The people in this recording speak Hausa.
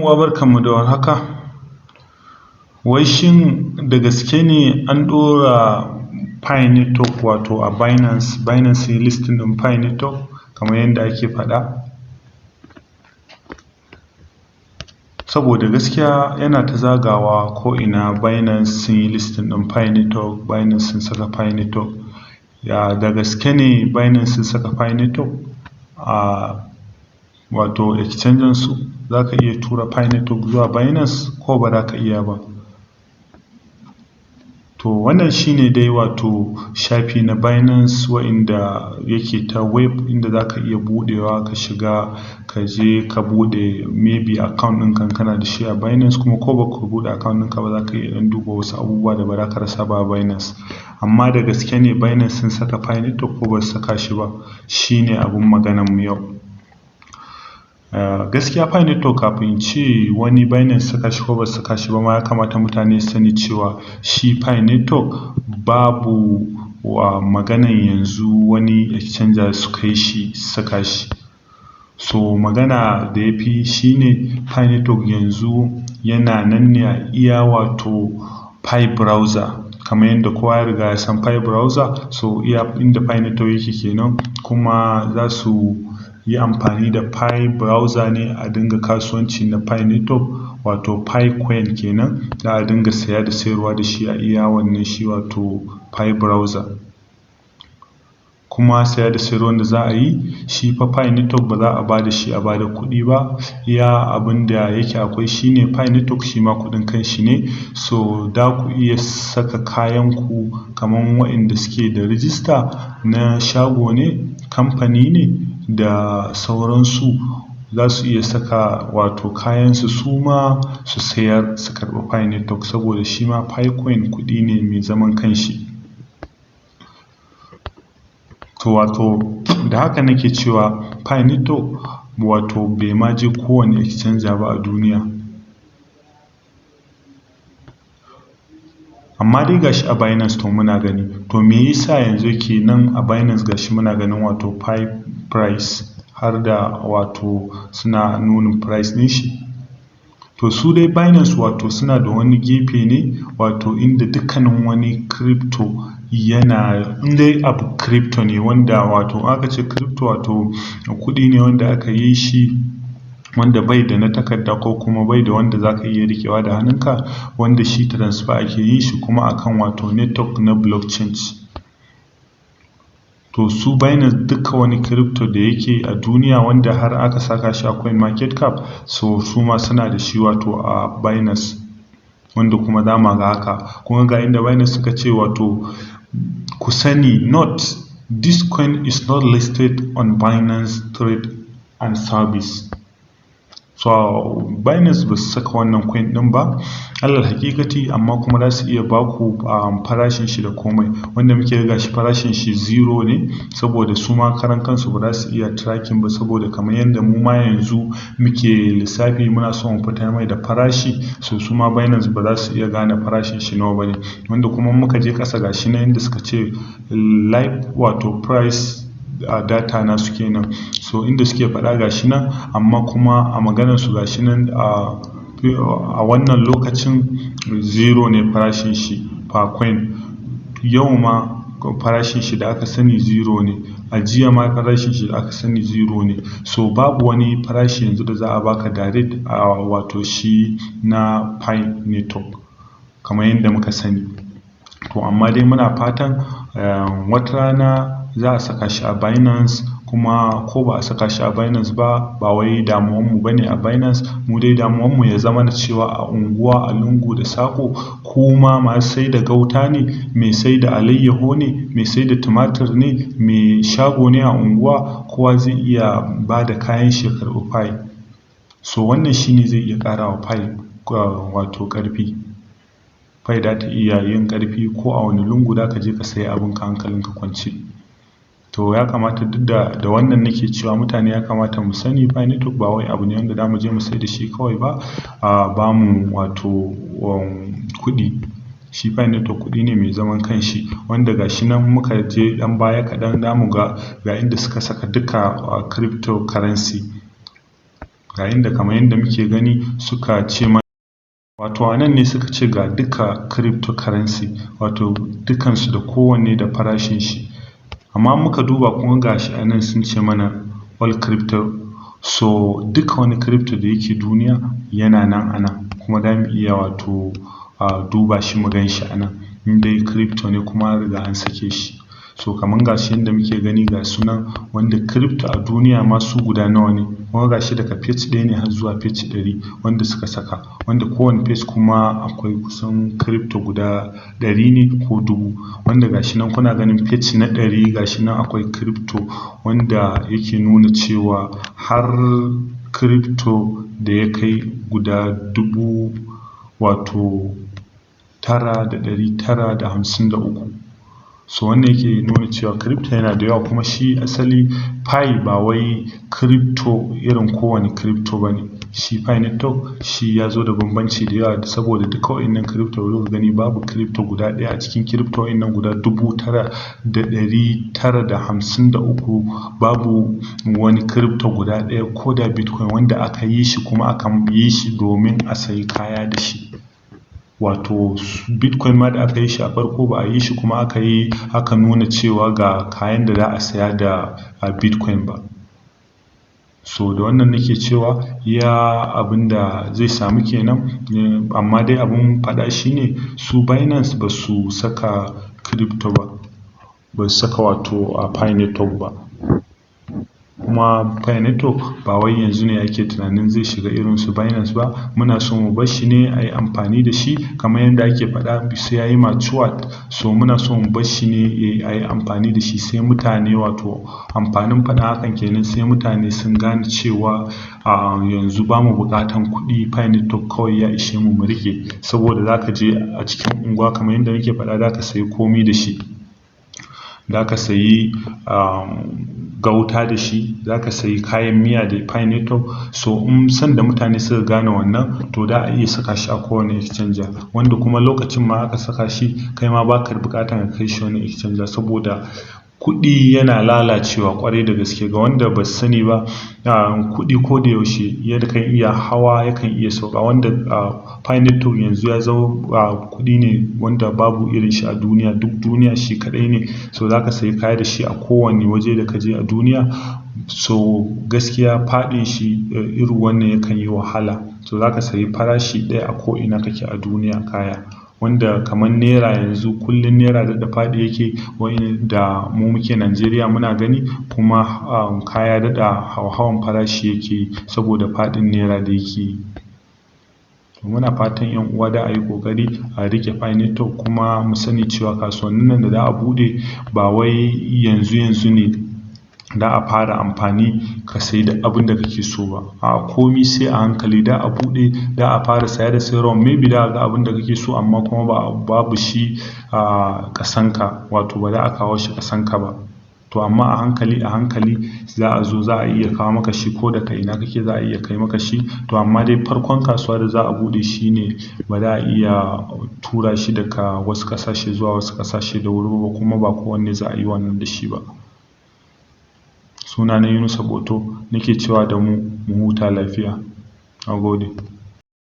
Uwa barkanmu da warhaka. Wai shin da gaske ne an ɗora Pi network wato a Binance sun yi listing ɗin Pi network kamar yadda ake faɗa? Saboda gaskiya yana ta zagawa ko'ina Binance sun yi listing ɗin Pi network, Binance sun saka Pi network. Da gaske ne Binance sun saka Pi network a wato exchange su? Za ka iya tura Pi network zuwa Binance ko ba za ka iya ba? To wannan shine dai wato shafi na Binance wa'inda yake ta web, inda za ka iya buɗewa ka shiga ka je ka buɗe maybe account ɗinka kana da shi a Binance, kuma ko ba ka buɗe account ɗinka ba za ka iya ɗan duba wasu abubuwa da ba za ka rasa ba a Binance. Amma da gaske ne Binance sun saka Pi network ko ba su saka shi ba? Shine abun maganar mu yau. Gaskiya Pi network kafin in ce wani Binance saka shi ko ba su saka shi ba ma, ya kamata mutane su sani cewa shi Pi network babu maganan yanzu wani exchanger su kai shi saka shi. So magana da ya fi shine Pi network yanzu yana nan ne a iya wato Pi browser, kamar yadda kowa ya riga ya san Pi browser. So iya inda Pi network yake kenan, kuma za su yi amfani da Pi browser ne a dinga kasuwanci na Pi network, wato Pi coin kenan, za a dinga saya da sayarwa da shi a iya wannan shi wato Pi browser. Kuma saya da sayarwar da za a yi shi fa Pi network ba za a ba da shi a ba da kuɗi ba. Iya abin da yake akwai shine Pi network shi ma kuɗin kanshi ne. So da ku iya saka kayan ku kamar waɗanda suke da rijista na shago ne, kamfani ne da sauransu, za su iya saka wato kayansu su ma su sayar su karɓi Pi network, saboda shi ma Pi coin kuɗi ne mai zaman kanshi. To wato da haka nake cewa Pi network wato bai ma je kowane exchanger ba a duniya. Amma dai gashi a Binance to muna gani. To me yasa yanzu yake nan a Binance gashi muna ganin wato Pi price, har da wato suna nunin price ɗin shi? To su dai Binance wato suna da wani gefe ne wato inda dukkanin wani crypto yana, in dai abu crypto ne, wanda wato aka ce crypto wato kuɗi ne wanda aka yi shi wanda bai da na takarda ko kuma bai da wanda za ka iya riƙewa da hannunka, wanda shi transfer ake yin shi kuma akan wato network na blockchain. To su Binance duka wani crypto da yake a duniya wanda har aka saka shi a coin market cap, so su ma suna da shi wato a Binance, wanda kuma za mu ga haka. Kuma ga inda Binance suka ce wato ku sani, note this coin is not listed on Binance Trade and Service. So Binance ba su saka wannan coin ɗin ba alal hakikati, amma kuma za su iya ba ku farashin shi da komai, wanda muke riga shi farashin shi zero ne, saboda su ma karan kansu ba za su iya tracking ba, saboda kamar yadda mu ma yanzu muke lissafi muna so mu fitar mai da farashi, so su ma Binance ba za su iya gane farashin shi nawa bane. Wanda kuma muka je ƙasa gashi na inda suka ce live wato price a data na su kenan, so inda suke faɗa gashi nan, amma kuma a maganar su gashi nan a wannan lokacin zero ne farashin shi per coin. Yau ma farashin shi da aka sani zero ne, a jiya ma farashin shi da aka sani zero ne. So babu wani farashi yanzu da za a baka direct a wato shi na Pi network kamar yadda muka sani. To amma dai muna fatan wata rana za a saka shi a Binance, kuma ko ba a saka shi a Binance ba, ba wai damuwanmu bane a Binance. Mu dai damuwanmu ya zama na cewa a unguwa, a lungu da sako, kuma masu sai da gauta ne, mai sai da alayyaho ne, mai sai da tumatir ne, mai shago ne a unguwa, kowa zai iya ba da kayan shi ya karɓi Pi. So wannan shine zai iya ƙara wa Pi wato ƙarfi. Pi za ta iya yin ƙarfi ko a wani lungu da ka je ka sayi abinka hankalinka kwance. To ya kamata duk da wannan nake cewa mutane ya kamata mu sani Pi network ba wai abu ne wanda za mu je mu sai da shi kawai ba a bamu wato kuɗi. Shi Pi network kuɗi ne mai zaman kanshi, wanda gashi nan muka je ɗan baya kaɗan za mu ga inda suka saka duka cryptocurrency. yayin da kamar yadda muke gani suka ce mana, wato a nan ne suka ce ga duka cryptocurrency, wato dukansu da kowanne da farashin shi. Amma muka duba kuma gashi a nan sun ce mana all crypto, so duka wani crypto da yake duniya yana nan a nan, kuma za mu iya wato duba shi mu gan shi a nan, in dai crypto ne kuma an riga an sake shi. So kamar gashi yadda muke gani ga sunan wanda crypto a duniya ma su guda nawa ne, kuma gashi daga page ɗaya ne har zuwa page 100 wanda suka saka, wanda kowane page kuma akwai kusan crypto guda 100 ne ko 1000, wanda gashi nan kuna ganin page na 100 gashi nan akwai crypto wanda yake nuna cewa har crypto da ya kai guda 1000 wato 9,953. So wannan yake nuna cewa crypto yana da yawa, kuma shi asali pi ba wai crypto irin kowane crypto ba ne. Shi pi network shi ya zo da bambanci da yawa, saboda duka wa'innan crypto da kuka gani babu crypto guda ɗaya a cikin crypto wa'innan guda 9,953, babu wani crypto guda ɗaya ko da bitcoin wanda aka yi shi kuma aka yi shi domin a sayi kaya da shi. Wato bitcoin ma da aka yi shi a farko ba a yi shi kuma aka nuna cewa ga kayan da za a saya da bitcoin ba. So da wannan nake cewa ya abin da zai samu kenan, amma dai abin faɗa shine su Binance ba su saka crypto ba su saka wato pi network ba, kuma pi network ba wai yanzu ne ake tunanin zai shiga irin su Binance ba. Muna so mu bar shi ne a yi amfani da shi kamar yadda ake faɗa sai ya yi matured, so muna so mu bar shi ne a yi amfani da shi sai mutane, wato amfanin faɗa hakan kenan, sai mutane sun gane cewa yanzu ba mu buƙatan kuɗi, pi network kawai ya ishe mu riƙe, saboda za ka je a cikin unguwa kamar yadda nake faɗa za ka sayi komi da shi, za ka sayi gauta da shi, za ka sayi kayan miya da pi network. So in sanda mutane suka gane wannan, to da a iya saka shi a kowane exchanger, wanda kuma lokacin ma aka saka shi kai ma baka buƙatar ka kai shi wani exchanger, saboda kuɗi yana lalacewa ƙwarai da gaske. Ga wanda ba su sani ba, kuɗi ko da yaushe yakan iya hawa yakan iya sauka, wanda pi network yanzu ya zama kuɗi ne wanda babu irin shi a duniya, duk duniya shi kaɗai ne. So za ka sayi kaya da shi a kowane waje da ka je a duniya. So gaskiya faɗin shi irin wannan yakan yi wahala, so za ka sayi farashi ɗaya a ko'ina kake a duniya kaya, wanda kamar naira yanzu kullum naira daɗa faɗi yake, da mu muke Najeriya muna gani, kuma kaya daɗa hauhawan farashi yake saboda faɗin naira da yake yi. Muna fatan 'yan uwa da a yi ƙoƙari a riƙe pi network, kuma mu sani cewa kasuwannin nan da za a buɗe ba wai yanzu ne da a fara amfani ka sayi da abin da kake so ba. Komi sai a hankali da a buɗe, da a fara saya da sayarwa, maybe da ga abin da kake so amma kuma babu shi a ƙasanka, wato ba za a kawo shi ƙasanka ba. To amma a hankali za a zo za a iya kawo maka shi, ko daga ina kake za a iya kai maka shi. To amma dai farkon kasuwa da za a buɗe shi ne ba za a iya tura shi daga wasu ƙasashe zuwa wasu ƙasashe da wuri ba, kuma ba kowanne za a yi wannan da shi ba. Sunana Yunusa Boto, nake cewa da mu huta lafiya. Na gode.